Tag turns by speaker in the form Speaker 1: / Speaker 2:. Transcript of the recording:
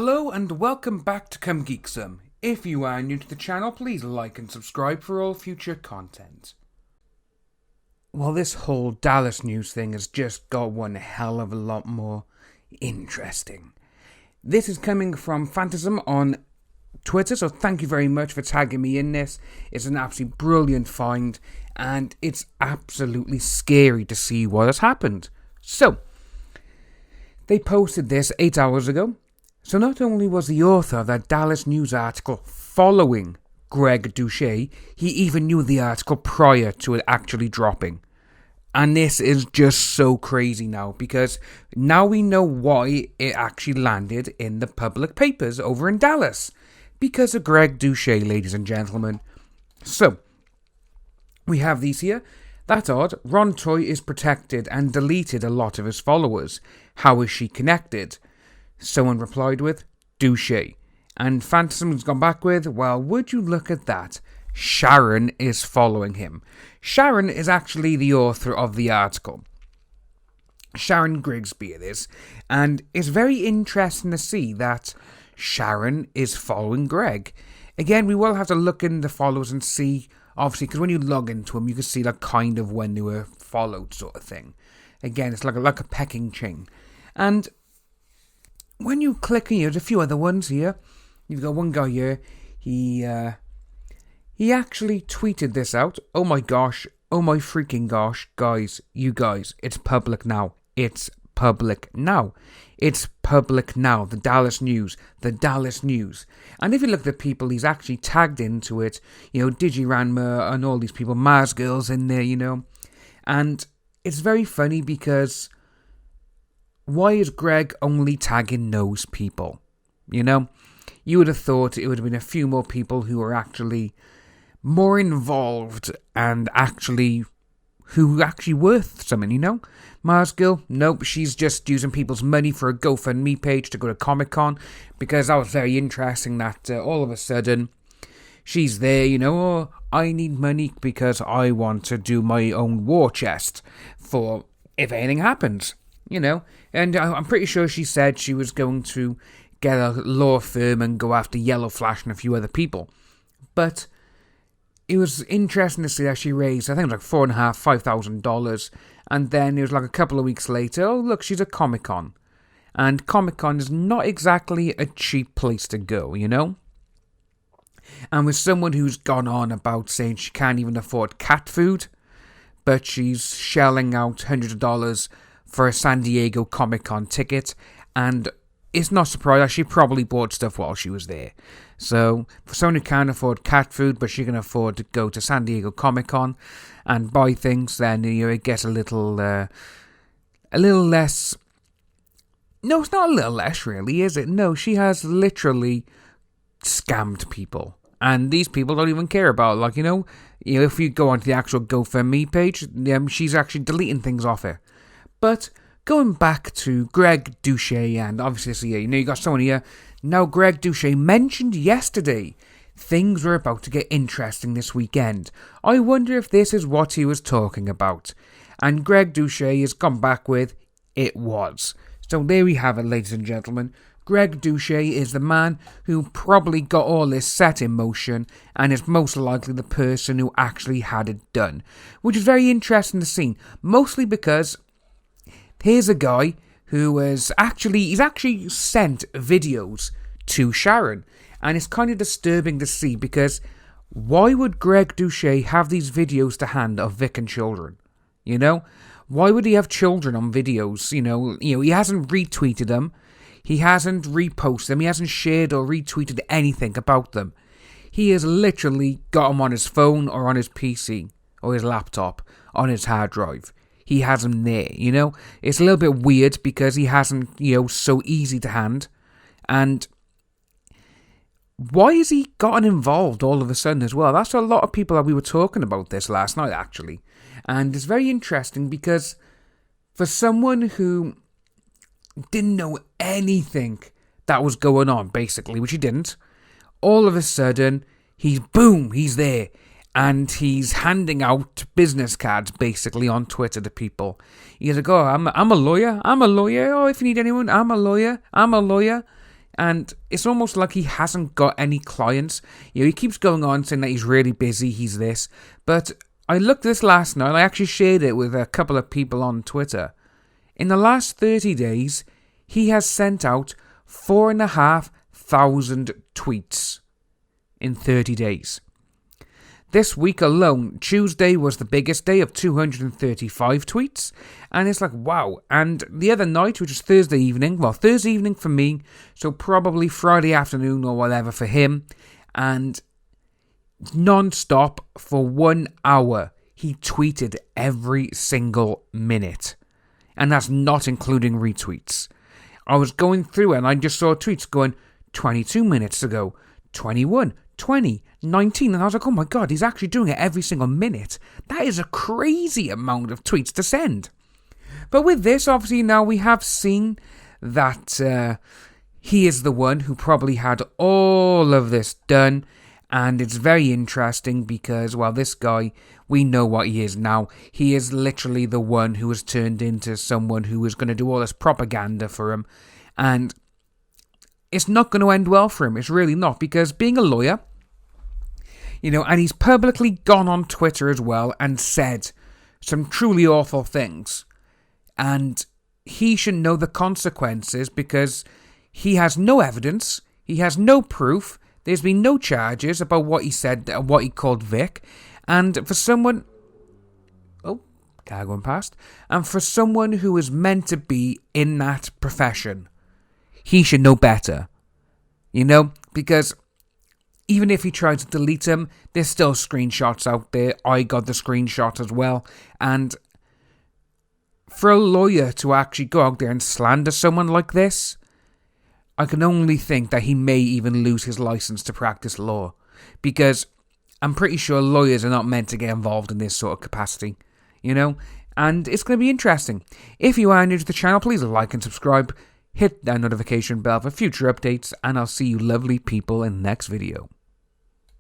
Speaker 1: Hello and welcome back to Come Geek Some. If you are new to the channel, please like and subscribe for all future content. Well, this whole Dallas news thing has just got one hell of a lot more interesting. This is coming from Phantasm on Twitter, so thank you very much for tagging me in this. It's an absolutely brilliant find, and it's absolutely scary to see what has happened. So, they posted this 8 hours ago. So not only was the author of that Dallas news article following Greg Doucette, he even knew the article prior to it actually dropping. And this is just so crazy now, because now we know why it actually landed in the public papers over in Dallas. Because of Greg Doucette, ladies and gentlemen. So, we have these here. That's odd. Ron Toy is protected and deleted a lot of his followers. How is she connected? Someone replied with, Doucette. And Phantasm's gone back with, well, would you look at that? Sharon is following him. Sharon is actually the author of the article. Sharon Grigsby it is. And it's very interesting to see that Sharon is following Greg. Again, we will have to look in the followers and see, obviously, because when you log into them, you can see like kind of when they were followed sort of thing. Again, it's like a pecking chain. And when you click here, there's a few other ones here. You've got one guy here. He actually tweeted this out. Oh my gosh. Oh my freaking gosh. Guys, you guys, it's public now. It's public now. It's public now. The Dallas News. The Dallas News. And if you look at the people he's actually tagged into it, you know, Digiranma and all these people, Mars Girls in there, you know. And it's very funny because why is Greg only tagging those people? You know, you would have thought it would have been a few more people who are actually more involved and who actually worth something, you know? Mars Girl, nope, she's just using people's money for a GoFundMe page to go to Comic-Con, because that was very interesting that all of a sudden she's there, you know, oh, I need money because I want to do my own war chest for if anything happens. You know, and I'm pretty sure she said she was going to get a law firm and go after Yellow Flash and a few other people. But it was interesting to see that she raised, I think it was like $4,500, and then it was like a couple of weeks later, oh look, she's at Comic-Con. And Comic-Con is not exactly a cheap place to go, you know? And with someone who's gone on about saying she can't even afford cat food, but she's shelling out hundreds of dollars for a San Diego Comic-Con ticket, and it's not surprising, she probably bought stuff while she was there. So, for someone who can't afford cat food, but she can afford to go to San Diego Comic-Con and buy things, then you know, it gets a little less. No, it's not a little less, really, is it? No, she has literally scammed people. And these people don't even care about it. Like, you know, if you go onto the actual GoFundMe page, she's actually deleting things off it. But going back to Greg Doucette, and obviously, you know, you got someone here. Now, Greg Doucette mentioned yesterday things were about to get interesting this weekend. I wonder if this is what he was talking about. And Greg Doucette has gone back with, it was. So there we have it, ladies and gentlemen. Greg Doucette is the man who probably got all this set in motion and is most likely the person who actually had it done. Which is very interesting to see, mostly because here's a guy who he's actually sent videos to Sharon. And it's kind of disturbing to see because why would Greg Doucette have these videos to hand of Vic and children? You know? Why would he have children on videos? You know, he hasn't retweeted them. He hasn't reposted them. He hasn't shared or retweeted anything about them. He has literally got them on his phone or on his PC or his laptop on his hard drive. He has them there, you know. It's a little bit weird because he hasn't, you know, so easy to hand. And why has he gotten involved all of a sudden as well? That's a lot of people that we were talking about this last night, actually. And it's very interesting because for someone who didn't know anything that was going on, basically, which he didn't, all of a sudden, he's there. And he's handing out business cards, basically, on Twitter to people. He's like, oh, I'm a lawyer. Oh, if you need anyone, I'm a lawyer. And it's almost like he hasn't got any clients. He keeps going on saying that he's really busy, he's this. But I looked at this last night, and I actually shared it with a couple of people on Twitter. In the last 30 days, he has sent out 4,500 tweets in 30 days. This week alone, Tuesday was the biggest day of 235 tweets. And it's like, wow. And the other night, which was Thursday evening for me, so probably Friday afternoon or whatever for him. And non-stop for 1 hour, he tweeted every single minute. And that's not including retweets. I was going through it and I just saw tweets going 22 minutes ago, 21, 20, 19, and I was like, oh my god, he's actually doing it every single minute. That is a crazy amount of tweets to send. But with this, obviously, now we have seen that he is the one who probably had all of this done, and it's very interesting because, well, this guy, we know what he is now. He is literally the one who has turned into someone who is going to do all this propaganda for him, and it's not going to end well for him. It's really not, because being a lawyer, and he's publicly gone on Twitter as well and said some truly awful things. And he should know the consequences because he has no evidence, he has no proof, there's been no charges about what he said, what he called Vic. And for someone... Oh, car going past. And for someone who is meant to be in that profession, he should know better. Because... even if he tried to delete them, there's still screenshots out there. I got the screenshot as well. And for a lawyer to actually go out there and slander someone like this, I can only think that he may even lose his license to practice law. Because I'm pretty sure lawyers are not meant to get involved in this sort of capacity. And it's going to be interesting. If you are new to the channel, please like and subscribe. Hit that notification bell for future updates. And I'll see you lovely people in the next video.